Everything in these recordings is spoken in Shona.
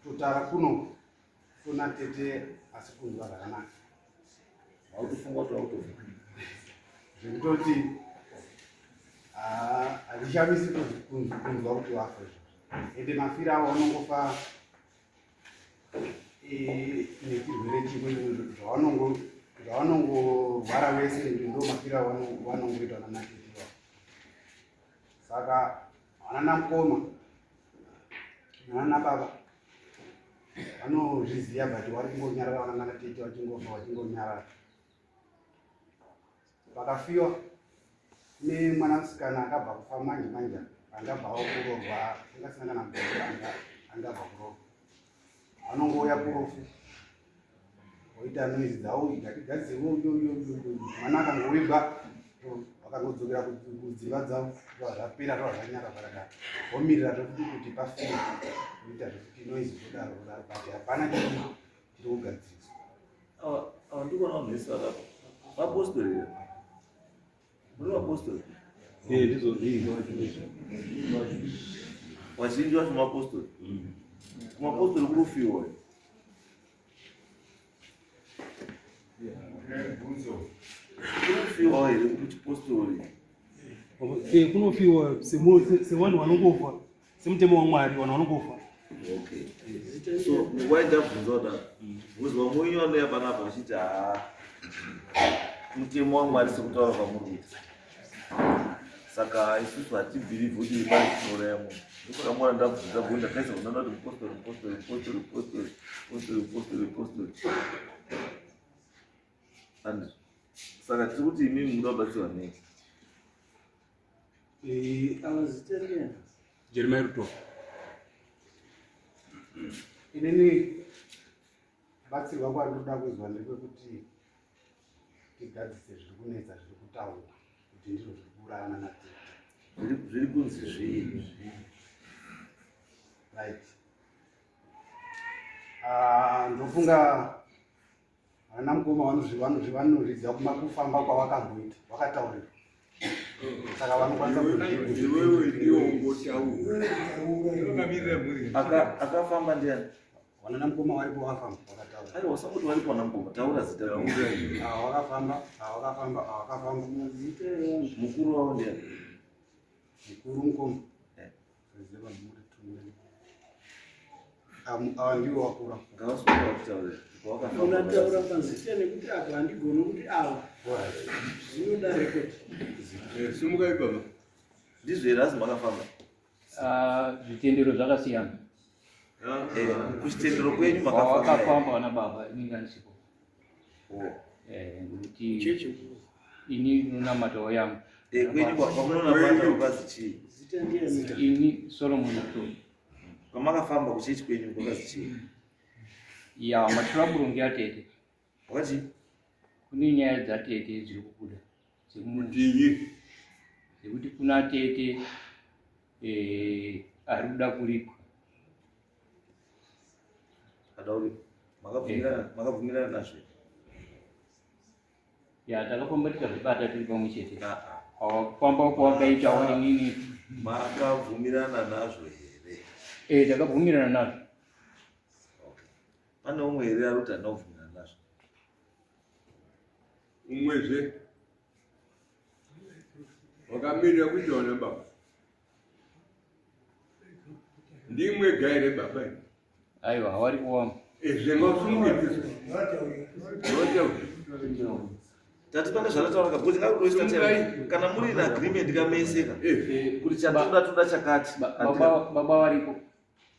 tutara kuno tuna tete asikunzwa zvakanaka autofunga kuti autofunga zvekutoti hazvishamisi kunzwa kuti wafa ende mafira avo vanongofa nechirwere chimwe zvavanongorwara vese ndo mafira vanongoita vananatetiwa. Saka vananamukoma nanababa vanozviziva bati vari kungonyarara vananateti vachingofa vachingonyarara. Vakafiwa nemwanasikana akabva kufa manje angabvawo kuroorwa ingasina kana mugore angabva kuroorwa vanongouya kurofu voita noizi dzavo igatigadzirwo mwana akangoibva vakangodzokera kudzimba dzavo zvapera zvanyara zvakadaro vomirira tokuti kuti pafire voita zvekuti noizi vodaro bati hapana chiri kugadziriswa. Ndikuona vanhu vapostori muri vapostori vazhinji vacho mapostori kumapostori kurufiwa kurufiwa here kuti chipostori kunofiwa sevanhu vanongofa semutemo waMwari vanhu vanongofa. So nguva ndabvunza kuti kuzwa munyu anoya panapa achiti mutemo waMwari sekutaura kwamuri kuita. Saka isusu hatibhirivhi kuti paitinoroya munhu ndopakamwana ndabvunza kuti ndakaisa kunana kuti postori and saka tiri kuti imimi muda kubatsirwa nei? Jeremiah Ruto inini batsirwa kwandoda kuzwa ndepekuti tigadzise zviri kunetsa zviri kutaurwa kuti ndizvo zviri kuuraya nanatete. Zviri kunzi zvii? Right. Ndofunga vana mukoma vanozvidziva kumakufamba kwavakamboita vakataurirwa. Saka vanokwanisa akafamba ndiani? vanana mukoma varipo vakafamba vakataura. Ari wasangoti varipo vana mukoma taura zita vakafamba mukuru wavo ndiani? mukuru mukoma ava ndivo vakura ngavasungura kutaura unataura pazita nekuti apa handigoni kuti ava zvinoda rekodi simuka ibaba ndizvo here asi makafamba zvitendero zvakasiyana. kuchitendero kwenyu wakafamba vana baba inenge andisipo nekuti ini ndinonamatawo yangu kwenyu kwamunonamata kwazi chii? ini Solomon Ruto. Kwamakafamba kuchechi kwenyu kwakazi chii? Ya matraburo ngeatete wakati kune nyaya dzatete dziri kubuda dzekuti kuna tete ari kuda kuripwa. adauri makabvumirana nazvo? Ya takafamba tikazvibata tiri pamwe chete kwamba kwakaitawo inini makabvumirana nazvo here? Takabvumirana nazvo. Pane umwe here ari kuti handina kubvumirana nazvo? umwezve wakamirira kuti wana baba ndimwe gaire baba aiwa hawari kuwamba zvemafungidzisa tati pane zvataura kuti ngakudoisa kana muri na agreement kameseka kuti chatoda chakati baba varipo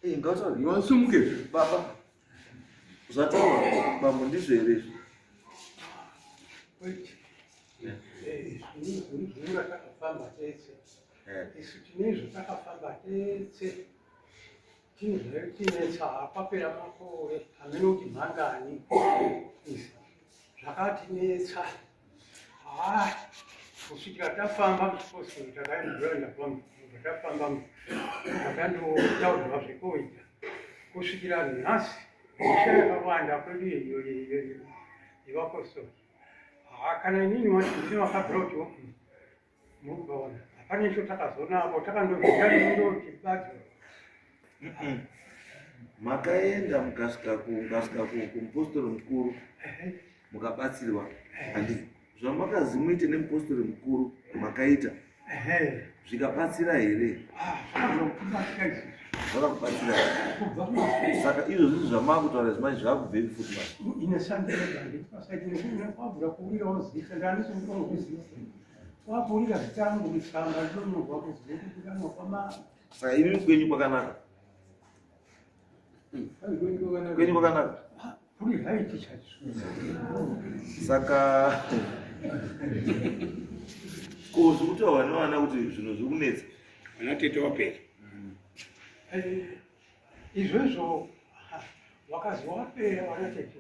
ngautaura Wasumuke. baba zvataura bambo ndizvo here izvi Zvura takafamba tese. Isu tinezvo takafamba tese. Tinetsa papera makore amenoti mhangani. Zvakatinetsa. Kusvikira tafamba kusiposi takaendura ndapamba. Tafamba takandotaurwa zvekuita. Kusvikira nhasi misha yakawanda kwedu iyo yevapostori. Kana inini wati wakabhuti mubaona hapana icho takazonapo takandozviyaindoti badzo makaenda mukasvika kumupostori mukuru mukabatsirwa handi zvamakazi muite nemupostori mukuru makaita zvikabatsira here zvakakubatsira saka izvo zvinhu zvamavakutaura zvimanje zvakubvei futi inesandeaaaikwabvura kuurirawo zita ndanisongoziva wakuurira zita rangu mutsamba ndinonyorwa kuziva kuti kanokama saka imi kwenyu kwakanaka kwenyu kwakanaka kuri haiti chacho saka ko zvekutaura nevana kuti zvinhu zviri kunetsa Ana tete wapera. izvozvo wakazi wapera wana tete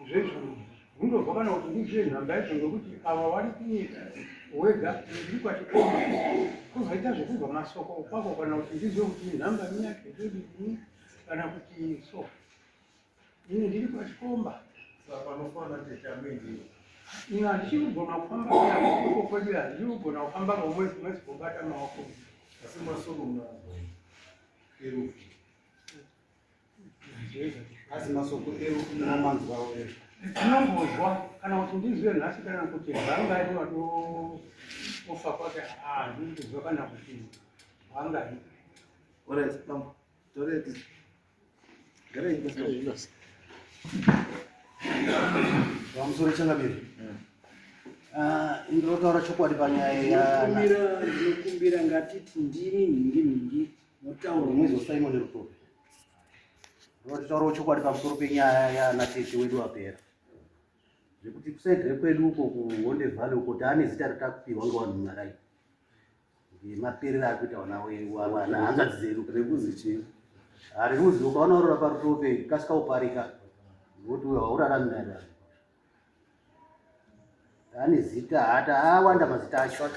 izvozvo undobva kana kuti ndizve nhamba izvo ngekuti ava vari kunyika wega ndiri kwachikoma kuzoita zvekubva masoko kwako kana kuti ndizive kuti nhamba miyake zvedini kana kuti so ini ndiri kwachikomba ina ndichikugona kufamba kuko kwedu ndichikugona kufamba kwomwezi kubata maoko asi masoro asi masoko erukumamanzwawo tinongozwa kana kuti ndizive nhasi kana kuti hangani watofa kwake ndizwa kana kuti hangani pamusoro changabiri ndinotaura chokwadi panyaya ndinokumbira ngatiti ndini mhingi notaura mwezo Simon Rutope ndinotaurawo chokwadi pamusoro penyaya yanatete wedu apera zvekuti kusegere kwedu uko kuHonde Valley uko taane zita ratakupiwa ngevanhu mumarai maperero ari kuita wana hanzvadzi dzedu rekuzi chii rekuzi ukaona urora paRutope kasika uparika ngokuti uyo haurarami nadaro ane zita hata awanda mazita acho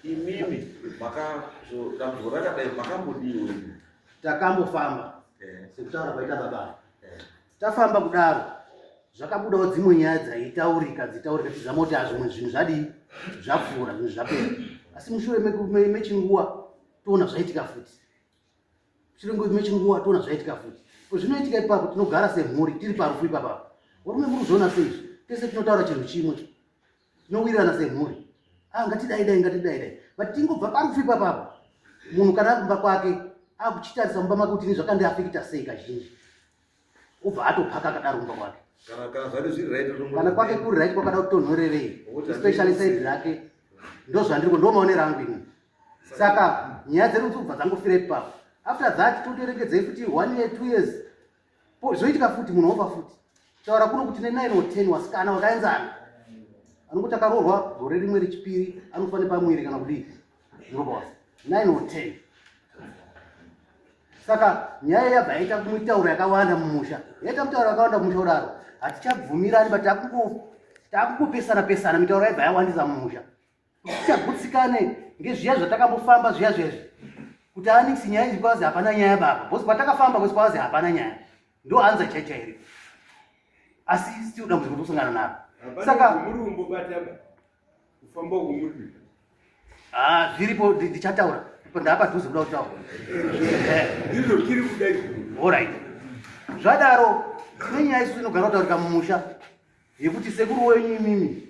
imimi dambo rakadai makambodiwe takambofamba sekutaura kwaita baba tafamba kudaro zvakabudawo dzimwe nyaya dzaitaurika tizamoti zvimwe zvinhu zvadii zvapfuura zvinhu zvapera asi mushure mechinguva toona zvaitika futi toona zvaitika futi zvinoitika ipapo tinogara semhuri tiri parufu ipapapo warume muri kuzoona seizvi tese tinotaura chinhu chimwe tinowirirana semhuri ngatidaidai but tingobva parufu ipapapo munhu kana akumba kwake akuchitarisa mumba make kuti ini zvakandiafekita sei kazhinji obva atopaka akadaro mumba kwake kana kwake kuri right kwakada kutonhorerei especially side rake ndo maonero angu ini saka nyaya dzedu dzobva dzangofira ipapo after that totoregedzei futi 1 year 2 years zvoitika futi munhu ofa futi taura kuno kuti ne9 or 10 wasikana wakaenzana anongoti akaroorwa gore rimwe rechipiri anofane pamwiri kana kudii ndinobawa 9 or 10 saka nyaya yabva yaita mitauro yakawanda mumusha kudaro hatichabvumirani but takungopesana mitauro yaibva yawandisa mumusha tichagutsikane ngezviya zvatakambofamba zviya zvezvi kuti aniksi nyaya idzi kwazi hapana nyaya baba bhosi patakafamba kwesi kwazi hapana nyaya ndo hanza chaichairi asi still dambudziko tosangana naro saka murumbo bataba kufamba kumuri zviripo ndichataura ndapa dhuze kuda kutaura ndizvo kiri kudai alright zvadaro nenyaya isusu inogara kutaurika mumusha yekuti sekuru wenyu imimi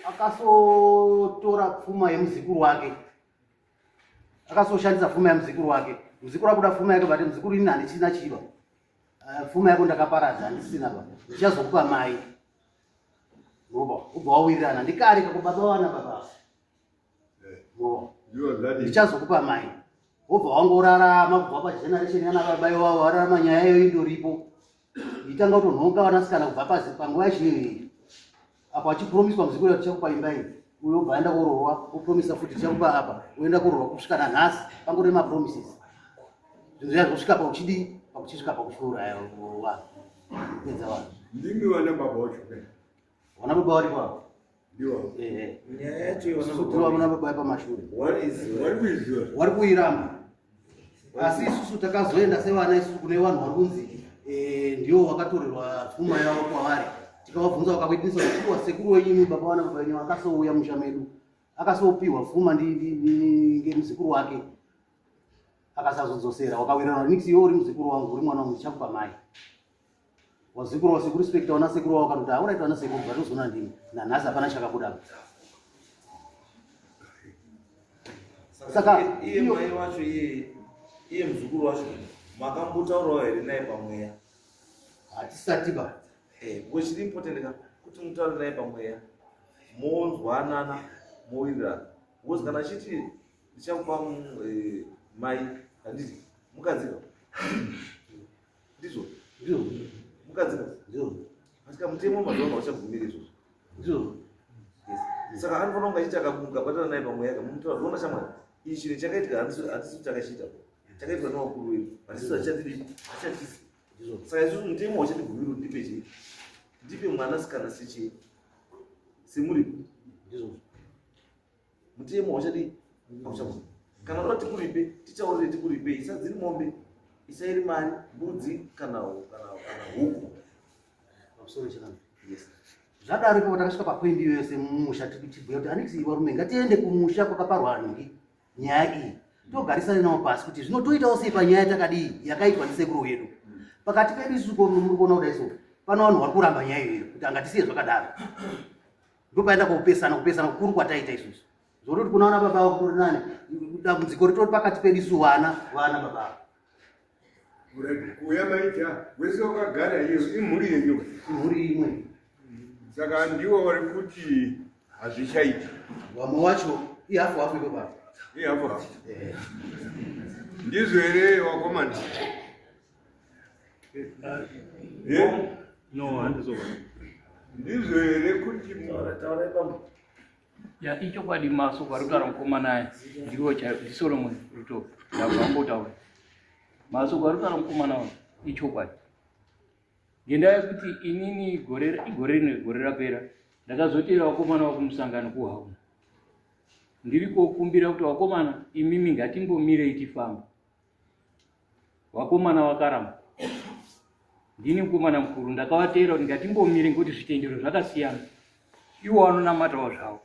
akasotora pfuma yemuzukuru wake akasoshandisa pfuma yemuzukuru wake muzukuru akuda pfuma yake bati muzukuru ini handichina chiva pfuma yako ndakaparadza handisina ba ndichazokupa mai ubva wawirirana ndikare kakubaba wana baba ndichazokupa mai wobva wangorarama kubva pageneration yana baba iwavo wararama nyaya iyo indoripo nditanga kutonhonga vanasikana kubva panguva yachii apo achipromiswa muzikuru tichakupa imba iyi uyo obva aenda kororwa opromisa futi tichakupa apa oenda kororwa kusvika nanhasi pangori mapromises zvinhu zviya zvosvika pauchidi pakuchisvika pakushuraya vanhu kupedza vanhu ndimi wana baba wacho wana baba varipo apo nyaya yacho wana baba pamashure vari kuiramba asi isusu takazoenda sevana isusu kune vanhu vari kunzi ndiwo wakatorerwa pfuma yavo kwavari tikavabvunza vakawitnisa kuti sekuru wenyu baba wana baba wenyu akasouya musha medu akasopiwa pfuma ngemuzukuru wake akasazodzosera wakawirana niksi iwo uri muzukuru wangu uri mwana wangu ndichakupa mai wazukuru wasekurespekta wana sekuru wavo kanoti auraita wana sekuru vatozona ndimi nanhasi hapana chakabuda saka iye mai wacho iye muzukuru wacho makambotaurawo here naye pamweya hatisati ba chiri important kuti mutaure naye pamweya monzwanana mowirirana because kana chiti ndichakupa mai handiti mukadzika ndizvo mukadzika asika mutemo mazuva mauchabvumiri izvozvo saka anofanira kunge achiti akabatana naye pamweya kamumutaura zvoona shamwari ichi chinhu chakaitika hatisi takachita chakaitwa nevakuru vedu hatisi achatisi saka isusu mutemo wachatibvumiri kuti ndipe chii ndipe mwanasikana sechii semuripo mutemo wachadi auchabvumiri kana toda tikuripe tichaurire tikuripe isadziri mombe isairi mari mbudzi kana huku zvadaro ipo takasvika papoindi iyo yose mumusha tichibhuya kuti handisi varume ngatiende kumusha kwakaparwa nhingi nyaya iyi togarisane navo pasi kuti zvinotoitawo sei panyaya takadii yakaitwa ndisekuru wedu pakati pedu isusu muri kuona kudai so pano vanhu vari kuramba nyaya iyoyo kuti angatisiye zvakadaro ndopaenda kupesana kukuru kwataita isusu zvoroti kunaona baba vavo kutori nani dambudziko ritori pakati pedu isu vana baba kuya maita wese wakagara iyo imhuri yenyu imhuri imwe saka ndiwo vari kuti hazvichaiti vamwe wacho ihafu iko baba ihafu ndizvo here wakomana no handizoba ndizvo here kuti taurai pamwe ya ichokwadi masoko ari kutaura mukomana aya ndiwo ndisolomon ruto ndabvambotaura masoko ari kutaura mukomana wavo ichokwadi ngendaa yekuti inini gore rapera ndakazotera vakomana vakumusangano kuhauna ndiri kokumbira kuti vakomana imimi ngatimbomirei tifamba vakomana vakaramba ndini mukomana mukuru ndakavatera kuti ngatimbomire ngekuti zvitendero zvakasiyana iwo vanonamatawo zvavo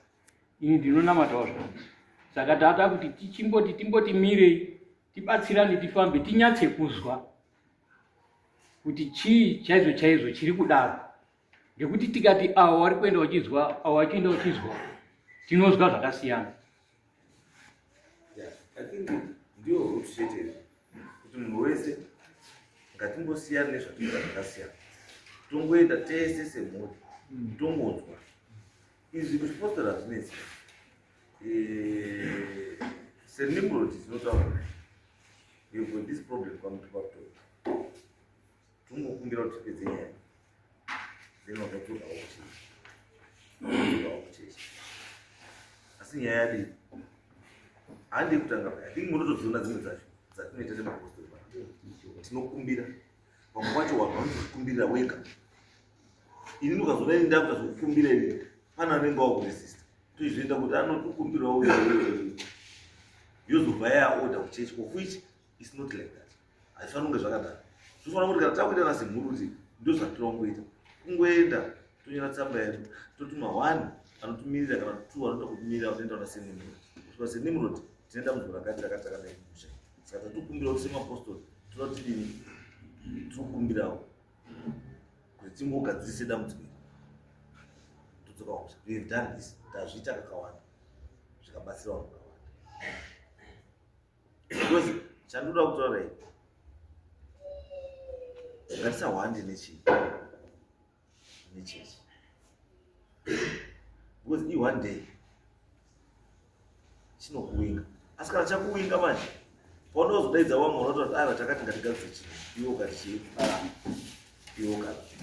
ini ndinonamatawo zvavo saka tata kuti timbotimirei tibatsirane tifambe tinyatse kuzwa kuti chii chaizvo chiri kudaro ngekuti tikati avo vari kuenda vachizwa avo vachienda vachizwa tinozwa zvakasiyana I think ndiyo root chete kuti munhu wese ngatimbosiyana nezvatoita zvakasiyana tongoenda tese semhuri tongonzwa izvi kuchipostora zvinezi senimrod dzinotaura you've got this problem kwamutopakutora tongokumbira kuti tipedze nyaya then wakatodzawo kuchechi asi nyaya yadii handi kutanga paya I think munotodziona dzimwe dzacho dzatinoita temapostori tinokumbira pamwe wacho vanhu vanotokumbirira wega ini ndikazoda ini ndakuta zvokukumbira ini pana anenge wakuresista tozvienda kuti anotokumbirawo yozobva yaorder kuchechi of which is not like that hazvifanira kunge zvakadaro zvofanira kuti kana takuita nasemhuri kuti ndo zvatinoongoita kungoenda tonyora tsamba yedu totuma 1 anotumirira kana 2 anoda kutumirira vanoenda una senimrod kusvika senimrod tinoenda munhu rakati musha saka tatokumbirawo semapostori toda tidini tinokumbirawo kuti tingogadzirise dambudziko todzoka musha we have done this tazviita kakawanda zvikabatsira vanhu vakawanda because chandoda kutaura iyi ngatisahwande nechechi because one day chinokuwinga. Asi kana chakuwinga manje paunozodaidza wamwe unototi aiwa takati ngatigadzire chino iwo kati chii iwo kati.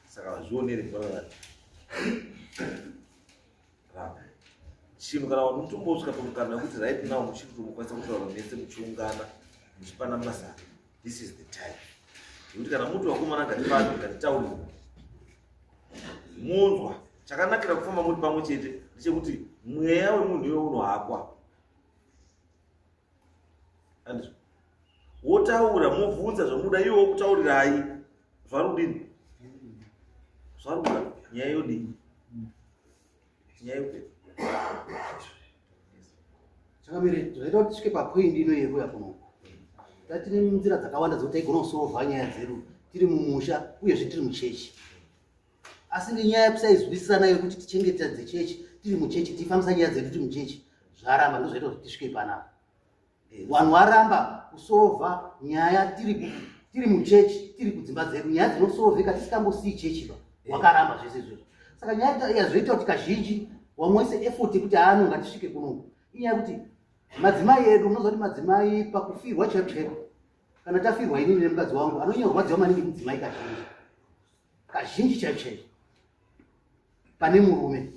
Saka vazvionere kuvarara chinhu kana mutombosvika pamukana wekuti right now muchiritomukwanisa kutaura mese muchiungana muchipana mazano, this is the time yekuti kana muti wakomana ngatifambe ngatitaurire munzwa. Chakanakira kufamba muri pamwe chete ndechekuti mweya wemunhu iwe unohakwa, andizvo wotaura mobvunza zvamuda iwo kutaurirai zvarudini zvaruda nyaya yodini nyaya yopera chakamire zvaita kuti tisvike papoindi ino yekuya kuno tatine nzira dzakawanda dzokuti taigona kusolvha nyaya dzedu tiri mumusha uyezve tiri muchechi, asi nenyaya yekusaizwisisana yekuti tichengetedze chechi tiri muchechi tifambisa nyaya dzedu tiri muchechi zvaramba ndozvaita kuti tisvike panapa. Vanhu varamba kusolvha nyaya tiri muchechi tiri kudzimba dzedu, nyaya dzinosolvheka tisikambosii chechi wakaramba zvese izvozvo. Saka nyaya yazvoita kuti kazhinji wamoise effort yekuti haano tisvike kunoku inyaya yekuti madzimai edu unoziva kuti madzimai pakufirwa chaiko kana tafirwa inini nemukadzi wangu anonyorwadziwa maningi mudzimai kazhinji chaiko pane murume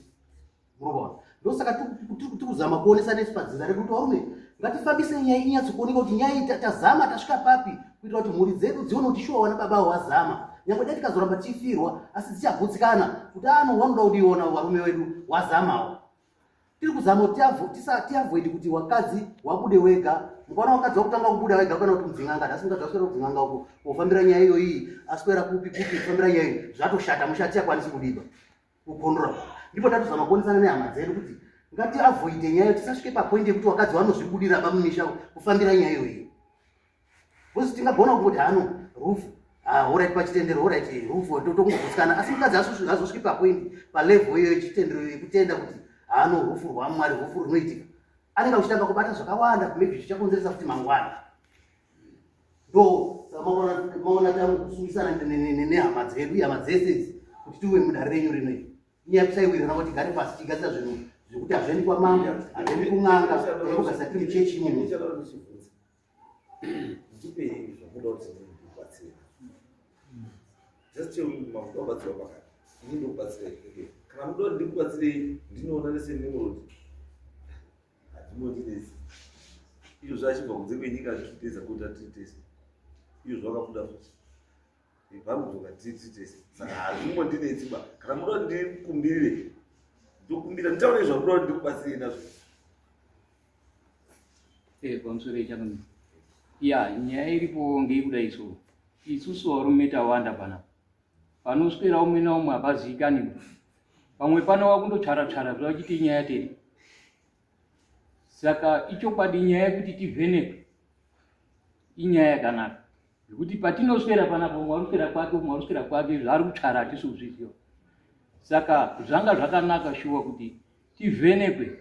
murobona. Ndosaka tiri kuzama kuonesa nesu padzinza redu kuti varume ngatifambise nyaya inyatsokuoneka kuti nyaya iyi tazama tasvika papi kuitira kuti mhuri dzedu dzione kuti shuwa wana baba wazama. Nyangwe dai tikazoramba tifirwa asi dzichagutsikana kuti wanoda kudiona varume wedu wazamawo. Tiri kuzama kuti tiavoid kuti wakadzi wabude wega. Mukaona wakadzi wakutanga kubuda wega kana kuti mudzin'anga, asi mukadzi waswera kudzin'anga uko kufambira nyaya iyoyi aswera kupi kufambira nyaya iyi zvatoshata mushati akwanisi kudiba kukondora. Ndipo tatozama kuonesana nehama dzedu kuti ngati avoid nyaya tisasvike papoint yekuti wakadzi vanozvibudira bamumisha kufambira nyaya iyoyi. Bosi tingagona kungoti hano rufu alright pachitendero alright rufu totongogutsikana, asi mukadzi azosvike papoint palevel iyo yechitendero yekutenda kuti hano rufu rwaMwari rufu runoitika, anenge uchitanga kubata zvakawanda maybe zvichakonzeresa kuti mangwana. Ndo maona takusungisana nehama dzedu ihama dzese idzi kuti tiwe mudare renyu rinoi nyaya kusaiwirirana kuti tigare pasi tigadzira zvinhu zvekuti hazviendi kwamambo hazviendi kun'anga togasa tiri muchechi imomo. ndipei zvamuda kuti ndikubatsire just mafuta kubatsira pakati ini ndikubatsira kana muda kuti ndikubatsirei ndinoona nesenimuroti handimodinesi iyo zvachibva kunze kwenyika tichitesa kuti atitese iyo zvakabuda futi varikuzoka titese saka hazvimodinesiba. Kana muda kuti ndikumbirire ndokumbira nditaure zvamuda kuti ndikubatsirei nazvo. Pamusoro ichanomira ya nyaya iripo ngeikuda isusu varume tawanda panapa panoswera umwe naumwe hapazikani pamwe panowa kundotsvara-tsvara zvachiti inyaya tete. Saka ichokwadi nyaya yekuti tivhenekwe inyaya yakanaka zvekuti patinoswera panapa umwe aruswera kwake umwe aruswera kwake zvaari kutsvara hatisi kuzviziva. Saka zvanga zvakanaka shuwa kuti tivhenekwe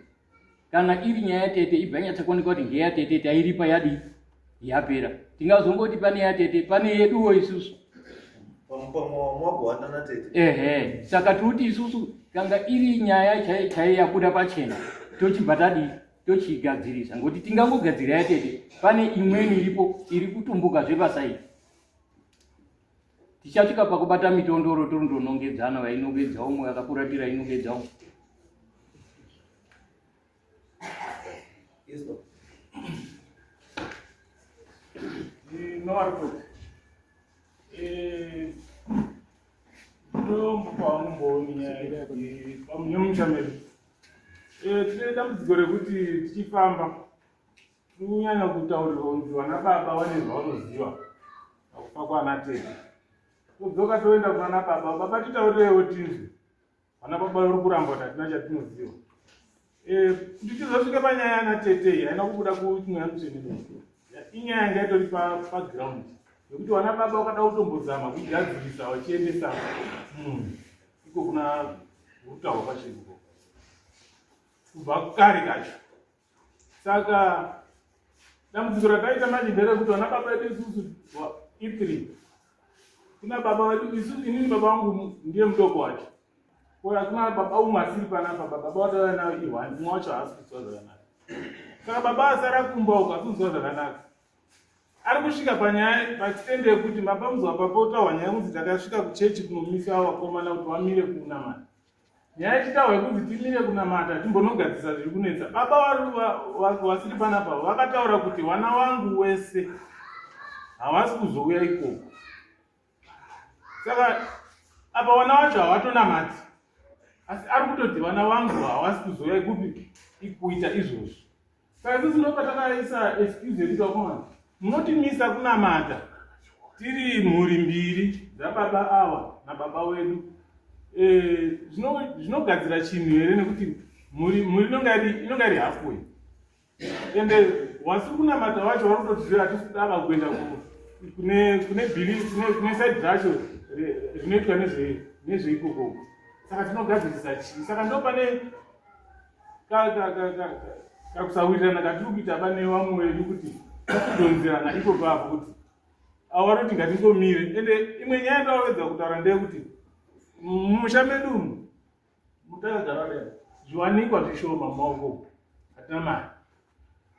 kana iri nyaya tete ibva yanyatsakuoneka kuti ngeya tete tairipa yadi yapera tingazongoti pane yatete pane yeduwo isusu mwagowanana tete. Saka tikuti isusu kanga iri nyaya chaiyo yabuda pachena tochibva tochigadzirisa ngoti tingangogadzira yatete pane imweni iripo iri kutumbuka zvepasaidi tichasvika pakubata mitondoro torondonongedzana vainongedza umwe akafuratira inongedza umwe. Yes, Lord. pamunyemuchameri tine dambudziko rekuti tichifamba tikunyanya kutaurirwa kuti vana baba vane zvavanoziva pakufa kwana tete. Todzoka toenda kuna baba, baba titaurirewo tinzwe vana baba vari kuramba kuti hatina chatinoziva. Kuti tizosvike panyaya yana tete iyi haina kubuda kumweya muchenero inyaya yanga itori paground yekuti vana baba vakada kutombozama kugadzirisa vachiendesa munhu iko kuna utauro pasheduko kubva kare kacho. Saka dambudziko rakaita manje nderekuti vana baba vedu isusu E3 kuna baba vedu isusu inini baba vangu ndiye mudoko wacho Kwa kuna baba umwe asiri panapa baba bada na iwani mwacho asikutswa zvakanaka. Saka baba asara kumboka kunzwa zvakanaka. Ari kusvika panyaya pachitende kuti mapamuzwa papota nyaya kuti takasvika kuchechi kunomisa vakomana kuti vamire kunamata. Nyaya chitaura kuti timire kunamata timbonogadzisa zviri kunetsa. Baba wasiri panapa vakataura kuti vana vangu wese havasi kuzouya ikoko. Saka apa vana vacho havatonamati. Asi ari kutoti vana vangu havasi kuzouya kuita izvozvo. Saka isusu ndopatakaisa excuse yekuti vakomana munotimisa kunamata tiri mhuri mbiri dzababa ava nababa wedu. Zvinogadzira chinhu here nekuti mhuri inonga iri halfway. Ende wasiri kunamata vacho vari kutotiziva hatisudava kuenda kune side racho zvinoitwa nezveikoko. Saka tinogadzirisa chii? Saka ndo pane kakusawirirana katiri kuita pane vamwe vedu kuti kudonzerana iko papo kuti awaroti ngatingomire. Ende imwe nyaya ndawedza kutaura ndeyekuti mumusha medu umu mutakagara lero zviwanikwa zvishoma mumaoko hatina mari.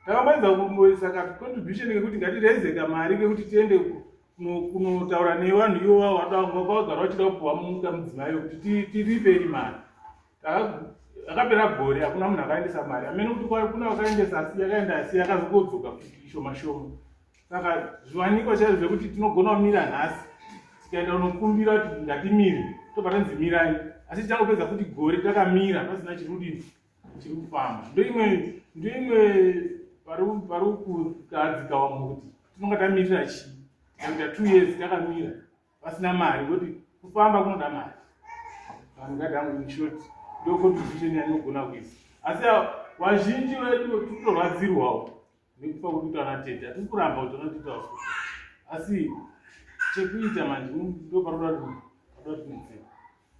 Takabaidza kumboisa contribution yekuti ngatireze kamari kekuti tiende kunotaura nevanhu ivo vakagara vachida kupuwa mudzimai kuti tiripe mari. Akapera gore hakuna munhu akaendesa mari. Amene kuti kuna vakaendesa asi yakaenda asi yakazokodzoka kuti shoma shoma. Saka zviwanikwa chaizvo zvekuti tinogona kumira nhasi tikaenda kunokumbira kuti ngatimire tobatanzi mirai, asi tichangopedza kuti gore takamira pasina chiri kufamba. Ndo imwe pari kugadzika vamwe kuti tinonga tamirira chii. Tikaita 2 years takamira pasina mari ngekuti kufamba kunoda mari. Vanhu ngadangu in short ndo contribution yanogona kuisa. Asi vazhinji vedu tirikurwadzirwawo nekufa kuti tana tete hatisi kuramba kuti tinotiita usiku. Asi chekuita manje ndo paroda tinetseka.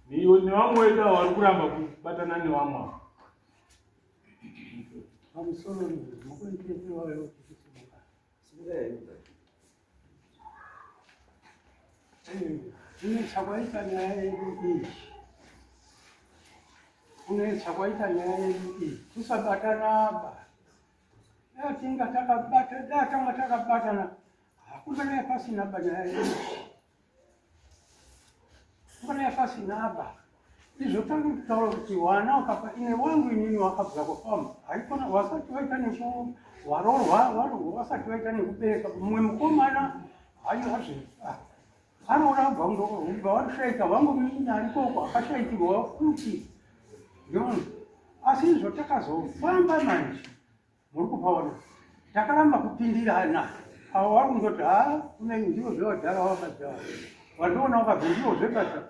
Nevamwe vedu avo vari kuramba kubatana nevamwe avo. Pamusoro mukuitetewayo chakwaita nyaya yedu iyi. Chakwaita nyaya yedu iyi tisabatanaba. Tinga takabatana hakuna pasina nyaya yedu. Kuna pasina aba. Izotanga kutaura kuti wana ukapa ine wangu inini wakabva kufamba. Haikona wasati waita neku warorwa wasati waita nekubereka mumwe mukomana hayo hazvi. Anorabva ndobva washaika wangu mini arikoko akashaitirwa kuti ndoni. Asi izvo takazofamba manje muri kupaona takaramba kupindirana. Avo vari kundoti kune ndivo zvevadhara vakadhara vandiona wakabva ndivo zvebasa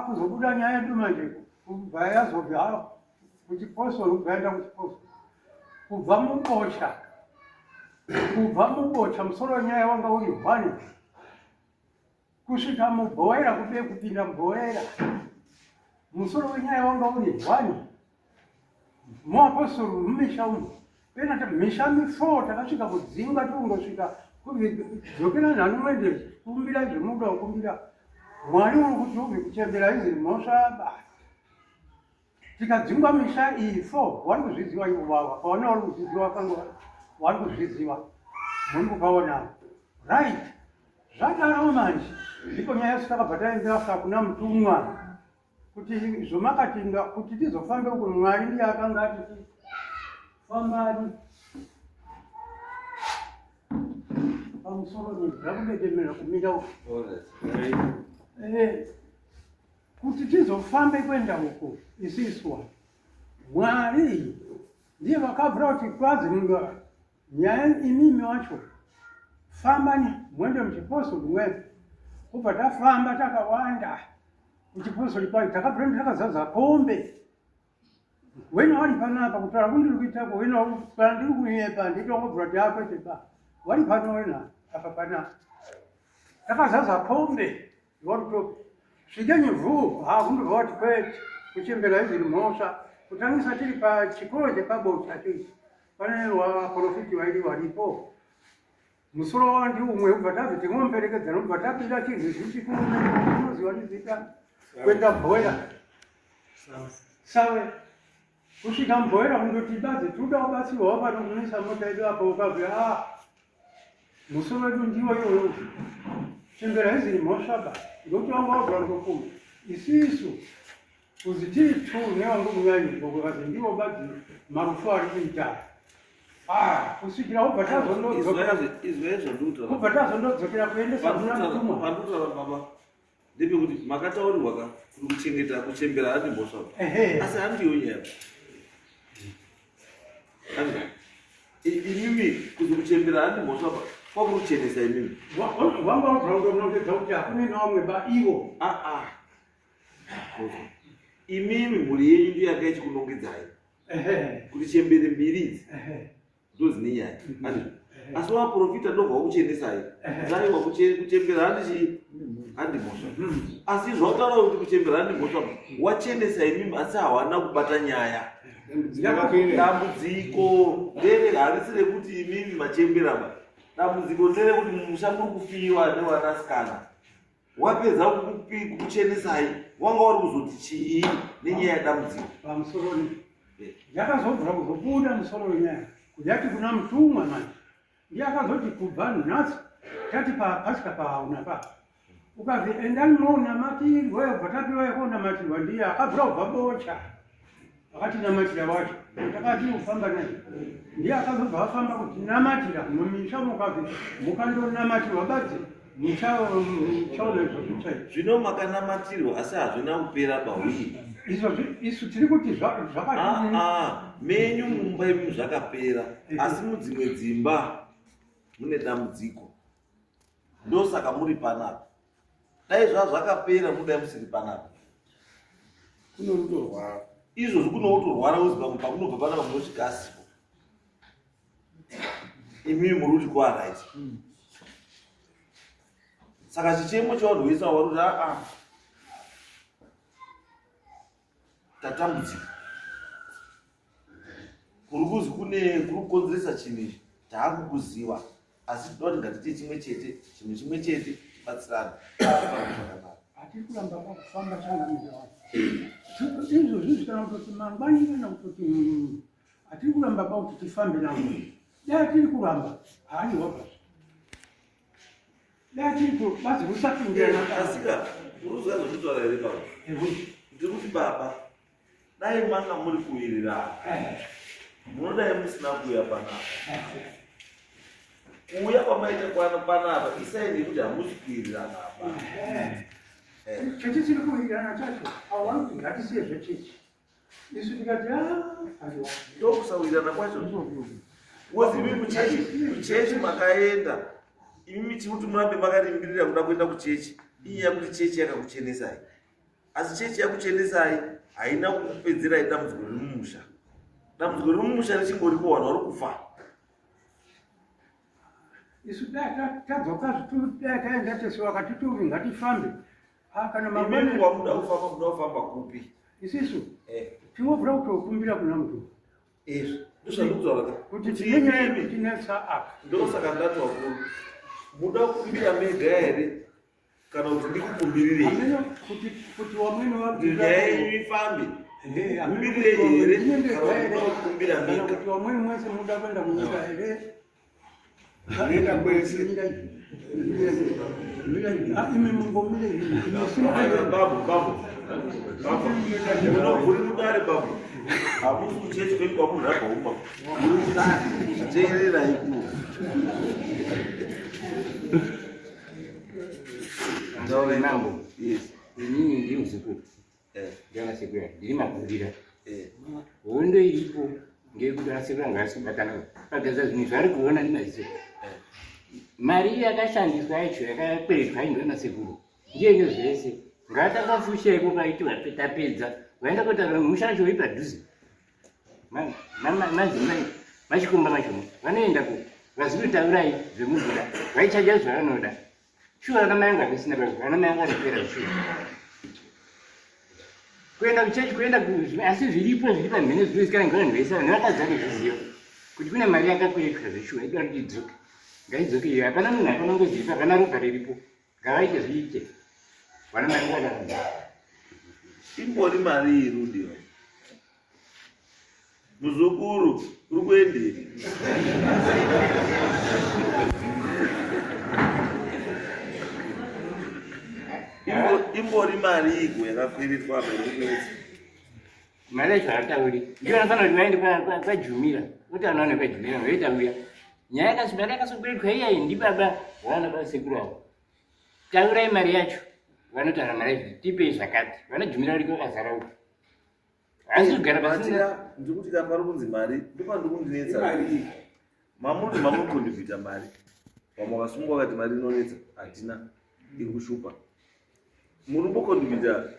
kuzobuda nyaya yedu manje kubva yazobva kuchiposoro kugaenda kuchiposoro kubva mubocha musoro nyaya wanga uri 1 kusvika mubhoera kube kupinda mubhoera musoro wenyaya wanga uri 1 muaposoro mumisha umu pena misha 4 takasvika kudzinga tikungosvika kudzokera nhanu mwende kumbira zvemuda kumbira Mwari uri kuti ubve kuchembera iziri mosva tikadzingwa misha iyi 4 vari kuzviziva ivo vava paona vari kuzviziva kanga vari kuzviziva muri kupaona right zvadaro manje ndipo nyaya yasu takabva taendesa kuna mutumwa kuti zvomakatinga kuti tizofambe uko Mwari ndiye akanga ati fambani pamusoro nezvakudedemera kumira uko kuti tizofambe kwenda uko isiswa Mwari ndiye vakabvira kuti kwazinga nyaya imimi wacho fambani mwende muchipostori mwene kubva tafamba takawanda muchipostori kwacho takabvira takazadza kombe wena wari panapa kutaura kundiri kuitako wena kana ndiri kunyepa nditongobvira kuti akwete wari pano wena apa panapa takazadza kombe Warto svigenye vhu kundobva kuti kwete kuchembera iziri mhosva kutangisa tiri pachikoro chepabocha chii pane vaprofiti vairi varipo musoro wavo ndi umwe ubva tabve timomperekedzana ubva tapinda chizvizvichi kunoziva nizita kwenda bhoya sawa kusvika mubhoera kundoti badze toda kubatsirwawo panokunesa mota yedu apo ukabva musoro wedu ndiwo iwoyo chembera iziri mhosvaba ngokuti vanga vabva ndokuma isisu kuzi tiri tu nevangu munyanyirwa kukazi ndiwo badzi marufu ari kuita kusvikira ubva tazondodzokera kuendesa muna mutumwa pandutaura baba ndepekuti makataurirwa kuti kuchengeta kuchembera handi mhosva asi handiyo nyaya imimi kuzi kuchembera handi mhosva kwakuruchenesa imimi wanga wabvaundomunongedza kuti hakune nawamwe ivo imimi mhuri yenyu ndiyo yanga ichikunongedzai kuti chembere mbiri idzi ndozine nyaya asi waprofita ndobva wakuchenesai zaiwa kuchembera handi mhosva asi zvakutaura kuti kuchembera handi mhosva wachenesa imimi asi hawana kubata nyaya dambudziko ndere harisi rekuti imimi machemberaba dambudziko nderekuti musha muri kufiwa nevanasikana wapedza kukuchenesai wanga uri kuzoti chii nenyaya yadambudziko pamusoroni yakazobvira kuzobuda musoro wenyaya kuyati kuna mutumwa manje ndiye akazoti kubva nhasi tati papasika pahauna pa ukazi endani monamatirwa yobva tapiwa yekonamatirwa ndiye akabvira kubva bocha akatinamatira wacho takati ufamba naye ndiye akazobva afamba kuti namatira mumisha mukazi mukandonamatirwa badzi muchaonezvokuchai zvino makanamatirwa asi hazvina kupera pauyi isu tiri kuti menyu mumba imi zvakapera asi mudzimwe dzimba mune dambudziko ndosaka muri panapa dai zvazvakapera mudai musiri panapa kunorutorwara izvozvi kunotorwara uzibva pakunobva panapa munosvika asipo imimi muri kuti kuaraiti saka chichemo chavanhu vese vari kuti tatambudzika kuri kuzi kuri kukonzeresa chinhu izvi taakukuziva asi toda kuti ngatite chimwe chete chinhu chimwe chete batsirana hatiri kuramba pakufamba changamira wacho izvozvi kana kutoti mangwani kana kutoti hatiri kuramba pakuti tifambe navo dai tiri kuramba haiwabva dai tiri bazi rusapindiranaasika uruziva zvokutaura here papa ndikuti baba dai manga muri kuwirirana munodai musina kuuya panapa kuuya kwamaita panapa isaini kuti hamusi kuwirirana apa chechi chiri kuwirirana chacho awani kuti ngatisiye zvechechi isu tikati ndokusawirirana kwacho wozi imi kuchechi makaenda imimi tikuti murambe makarimbirira kuda kuenda kuchechi inyaya kuti chechi yakakuchenesai asi chechi yakuchenesai haina kukupedzerai dambudziko riri mumusha dambudziko riri mumusha richingoripo vanhu vari kufa isu tadzoka dai taenda tese wakati turi ngatifambe kana imimi wamuda kufamba kupi isisu tinobvira kutokumbira kuna mutu izvo ndozvandikutaura kuti tinenyaya kutinetsa apa ndosaka ndati wakuru muda kukumbira mega here kana kuti ndikukumbirirei kuti wamweni nyaya yenyu ifambe kumbirire here kana kukumbira mega kuti wamweni mwese muda kuenda kunyika here Nenda kwese. imi mungomire babu muri mudare babu hamusi kuchechi kwenu kwamunhu abvauma muri mudare teererai ku Ndawe mambo. Yes. Inini ndiye mzukuru. Ndiye sekura. Ndiri makurira. Hondo iripo ngekuti asekura ngasibatana. Pageza zvinhu zvari kuona ndimaziso. Mari yakashandiswa yacho yakakweredzwa indona sekuru. Ndiye zvese. Ngatakafusha iko paitwa tapedza. Vaenda kutaura mushacho uri padhuze. Madzimai machikomba mashoma. Vanoenda ku vazikutaurai zvemuzuda. Vaichaja zvavanoda. Shuwa kama yanga kusina basi kana yanga repera shuwa kwenda kuchechi kwenda asi zviripo zviripa mene zviri kana ngani vesa nakadzana zviziyo kuti kune mari yakakwetwa zveshuwa ida kuti idzoke ngaidzoke iyo hapana munhu akanongoziva kana ropa riripo ngavaite zviite vana mai vakadzi imbori mari irudiwa muzukuru uri kuendei imbori mari igwe yakakwiritwa aberekuedzi mari yacho hatauri ndiyo anofanira kuti vaende kwajumira kuti anowane kwajumira vaitauya nyaya yakasibara yakasokwiritwa iyayi ndibaba vana basekuru avo taurai mari yacho vanotaura mari yacho tipei zvakati vanojumira riko vakazara uko asi kugara pasina ndikuti kapari kunzi mari ndopandikundinetsa mamuri mamukondibvita mari vamwe vakasungwa vakati mari inonetsa hatina iri kushupa muri mbokondibvita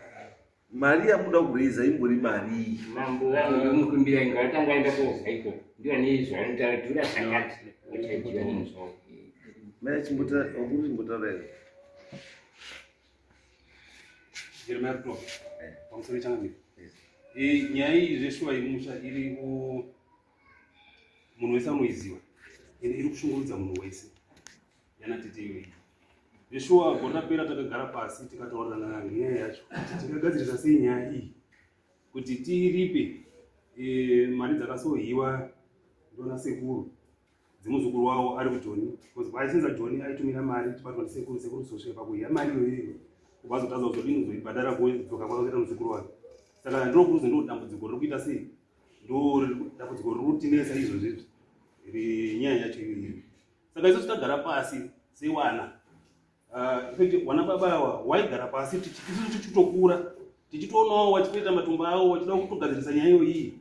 mari yamuda kureiza imbori mari mambo vangu ndomukumbira inga vatanga aenda kozaiko ndiyo nezvaanotaura zvakati otajiwa nemusoro mai wakuri chimbotaura here Jeremiah 12 pamusoro changamira nyaya iyi zveshuwa imusha iri munhu wese anoiziva ende iri kushungurudza munhu wese yanateteyoii zveshuwa gore rapera takagara pasi tikataurirana nenyaya yacho kuti tingagadzirisa sei nyaya iyi kuti tiripe mari dzakasohiwa ndona sekuru dzemuzukuru wavo ari kujoni aisenza joni aitumira mari tibatwa nesekuru sekuru zosvika pakuhiya mari iyoyo kubva azotadza kuzodini kuzoibhadhara kudzoka kwakazoita muzukuru wake saka ndokuruzi ndo dambudziko riri kuita sei ndo dambudziko riri kutinesa izvozvizvi nyaya yacho iyoyo saka isu tagara pasi sewana wana baba ava waigara pasi tichitokura tichitoonawo wachitoita matumba avo wachida kutogadzirisa nyaya iyoyi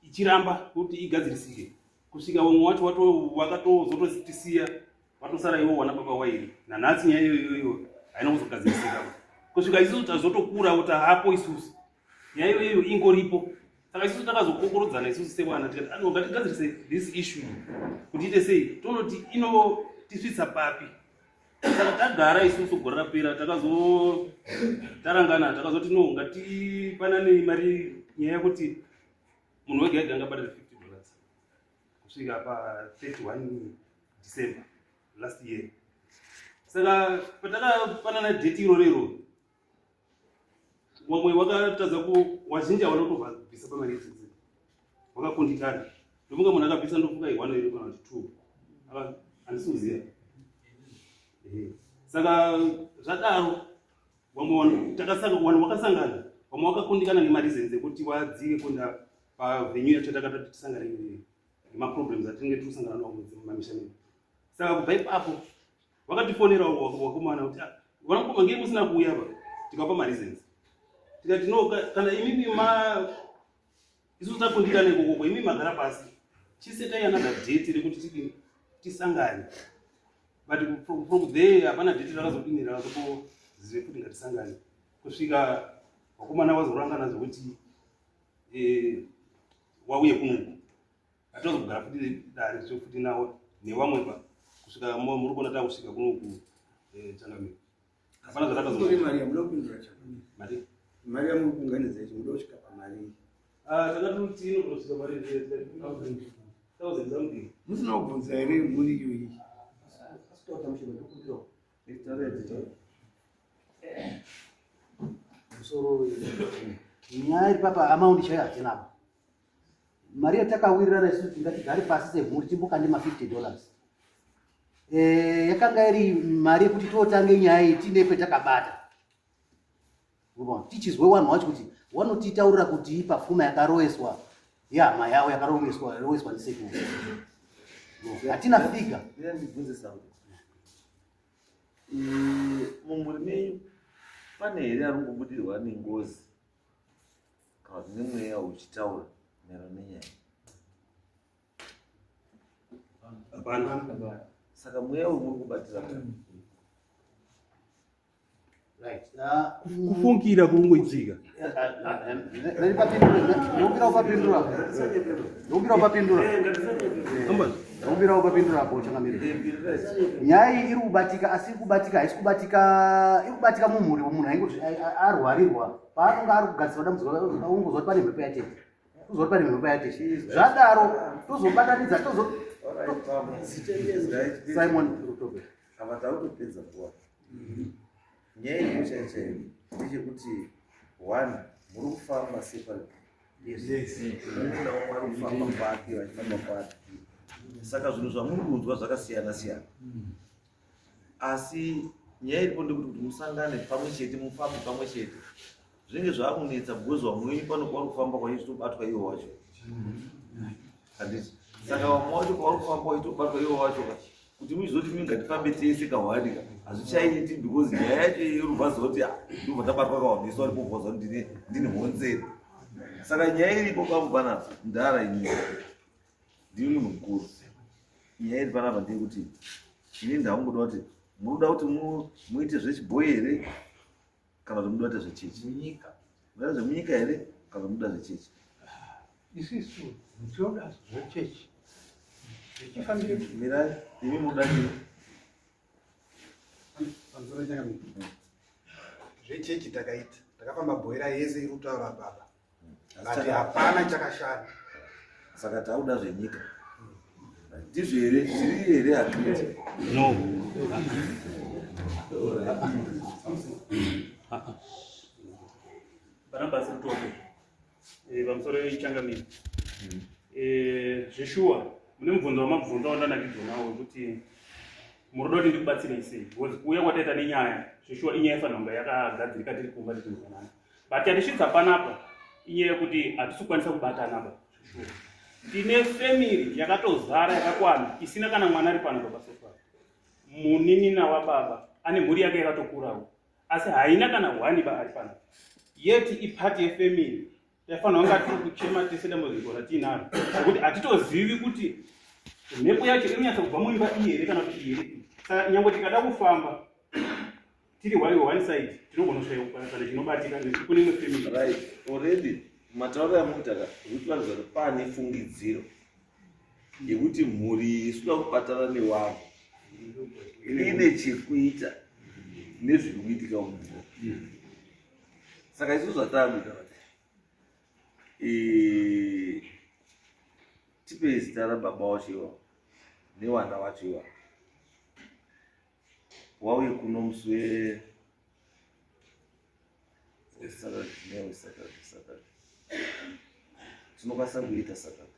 ichiramba kuti igadzirisike kusvika vamwe wacho wakatozotisiya watosara iwo wana baba wairi nanhasi nyaya iyoyo haina kuzogadzirisika kusvika isusu tazotokura kuti hapo isusu nyaya iyoyo ingoripo saka isusu takazokokorodzana isusu sewana tikati ngatigadzirise this issue kuti ite sei tonoti inotisvitsa papi saka tagara isusu gore rapera takazotarangana takazoti no ngatipanane mari nyaya yekuti munhu wega ega angabadira $50 kusvika pa31 December last year. Saka patakapanana date irorero wamwe wakatadza wazhinji havanotobvisa pamari yedzidzi wakakundikana ndomunga munhu akabvisa ndofunga 1 iri kana 2 handisiuziva. Saka zvadaro wamwe wakasangana wamwe wakakundikana nemarizens ekuti wadzike kunda pavenue yacho takati tisangane nemaproblems atinenge tirusangana nawo mumamisha medu. Saka kubva ipapo wakatifonera wakomana kuti vanokoma ngei musina kuuya pa tikapa marizens tikati no kana imimi isusu takundikana ikokoko imimi magara pasi chisetai another date rekuti tisangane. But from there hapana date rakazodini rakazozive kuti ngatisangane kusvika wakomana wazorangana zvokuti wauye kunoku hatozogara futi dare chofuti nawo nevamwe pa kusvika muri kuona takusvika kunoku Changamire hapana zvatakamari mari yamukunganidza ichi muda kusvika pamari takatoti inogosvika mari 1000 something musina kubvunza here muri iyoyi musoro nyaya iri papa amaundi chaiyo hatinapo mari yatakawirirana isusu tingatigare pasi semhuri timboka nema$50 yakanga iri mari yekuti totange nyaya iyi tine petakabata tichizwe wanhu wacho kuti wanotitaurira kuti pafuma yakaroweswa yehama yavo yakaroweswa nesekuru hatina figa. Mumuri menyu pane here ari kumbobudirwa nengozi kana kuti nemweya uchitaura maererano nenyaya? Hapana. Saka mweya uyu muri kubatira kufungira kungoitika ndombira upapindurapo Changamire. Nyaya iyi iri kubatika asi haisi kubatika mumhuri womunhu ainge arwarirwa paanonga ari kugadzira dambudziko ungozoti pane mhepo yatete zvadaro tozobatanidza Simon Rutobe ava tautopedza kuwa nyaya iyi chaichaiyo ndechekuti one muri kufamba separate. Yes. Umwe naumwe ari kufamba kwake vachifamba kwake. Saka zvinhu zvamuri kunzwa zvakasiyana siyana. Asi nyaya iripo ndekuti musangane pamwe chete, mufambe pamwe chete. Zvinenge zvakunetsa because wamwe pano kwauri kufamba kwachitobatwa iwo wacho. Handiti. Saka wamwe wacho kwauri kufamba wachitobatwa iwo wacho. Kuti muzoti ngatifambe tese kahwani hazvichaiti because nyaya yacho irubvaza kuti ndobva tabatwa kahwani sori pobvunza kuti ndine honzeri. Saka nyaya iripo pamubvana ndara ini ndiri munhu mukuru. Nyaya iri panapa ndeyekuti ini ndakungoda kuti munoda kuti muite zvechibhoyi here kana kuti munoda kuita zvechechi. Munoda zvemunyika here kana munoda zvechechi. Isisu tinoda zvechechi. Mirai imi munoda chii? Pamusoro changamira. Zvechechi takaita. Takafamba bhoira yese iri kutaura baba. Ati hapana chakashata. Saka tauda zvenyika. Ndizvo here zviri here agreed? No. Panabasa kutoke. Pamusoro wechangamira. Zveshuwa mune mubvunzo wamabvunzo wandanakidzwa nawo kuti murudo kuti ndikubatsirei sei. Kuuya kwataita nenyaya zveshuwa inyaya inofanira kunge yakagadzirika tiri kumba tichizwanana. But yatisvitsa panapa inyaya yekuti hatisi kukwanisa kubatana apa. Tine family yakatozara yakakwana isina kana mwana ari pano pasofa. Munin'ina wababa ane mhuri yake yakatokurawo asi haina kana wani ari pano. Yeti ipart yefamily yafanira kunge tiri kuchema tese dambudziko ratinaro kuti hatitozivi kuti mhepo yacho iri kunyatsa kubva muimba iyi here kana kuti here. Saka nyangwe tikada kufamba tiri one side tinogona kusvika kana chinobatika kune imwe family. Right, already matauro amutaka zvikuratidza kuti pane fungidziro yekuti mhuri isuda kubatana newangu ine chekuita nezviri kuitika mumvura. Saka isusu zvatakuita tipei zita rababa wacho iwawo newana wacho iwawo wauye kuno musi Saturday. Tinokwanisa kuita Saturday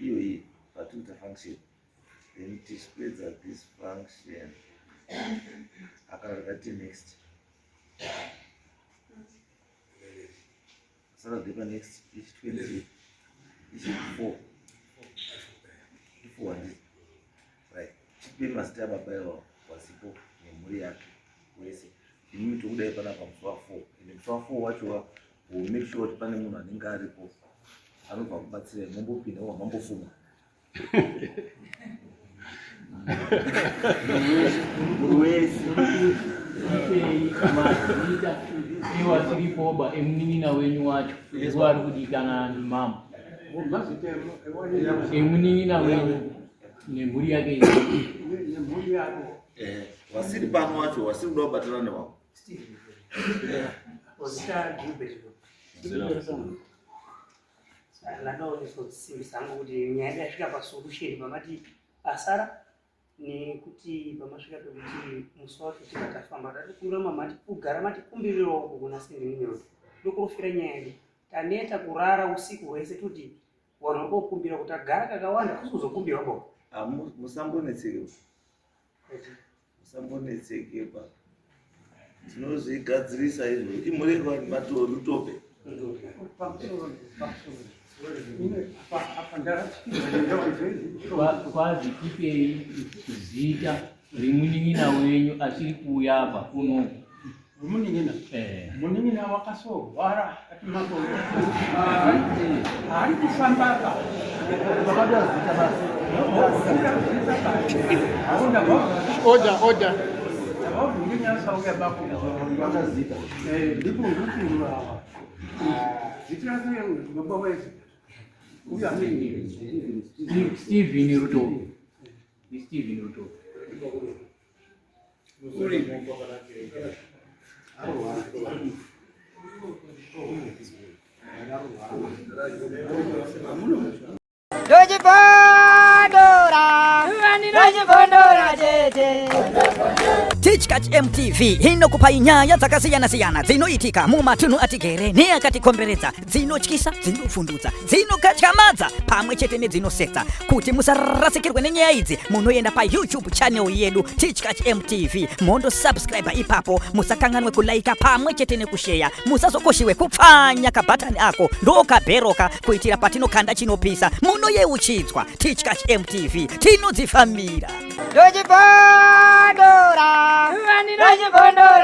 iyoyi patinoita function then tichipedza this function akarati next Saturday pa next ichi 20 ichi 4 right chipe mazita ababa iwawo wasipo nemhuri yake wese. Inui tokudai panapa musi wa4 ende musi wa4 wacho will make sure kuti pane munhu anenge aripo anobva kubatsira mombopinda wamambofunga wese mazita iwasiripoba emunin'ina wenyu wacho wari kudikana ndimama emunin'ina wenyu nemhuri yake wasiri pano wacho wasiri kuda kubatana newangu. Ndinozimbisa kuti nyaya yasvika pasolution pamati asara nekuti pamasvika pekuti musi wacho tikatafamba tatikumbira mamati kugara mati kumbirirawo uko kuna sindinyozi ndokurofira nyaya yedu taneta kurara usiku hwese kuti wanhu kokumbira kuti agara kakawanda kuzokumbira bo. Musambonetsekepa tinozvigadzirisa izvo imurengwa nematori utope kwazi tipei zita remunin'ina wenyu asiri kuuya apa kunoku. Munin'ina wakasogwara ati makore ari kufamba apa Order. Stephen Ruto. Dojipondora, Dojipondora, Teachkach MTV inokupa inyaya dzakasiyana-siyana dzinoitika mumatunhu atigere neakatikomberedza, dzinotyisa, dzinofundutsa, dzinokatyamadza pamwe chete nedzinosetsa. Kuti musarasikirwe nenyaya idzi, munoenda pa YouTube channel yedu Teachkach MTV, mondo subscribe ipapo, musakanganwe kulaika pamwe chete nekushare, musazokoshiwe kupfanya kabhatani ako ndokabheroka kuitira patinokanda chinopisa munoyeuchidzwa. Teachkach MTV tinodzifambira. Dojibondora, Dojibondora.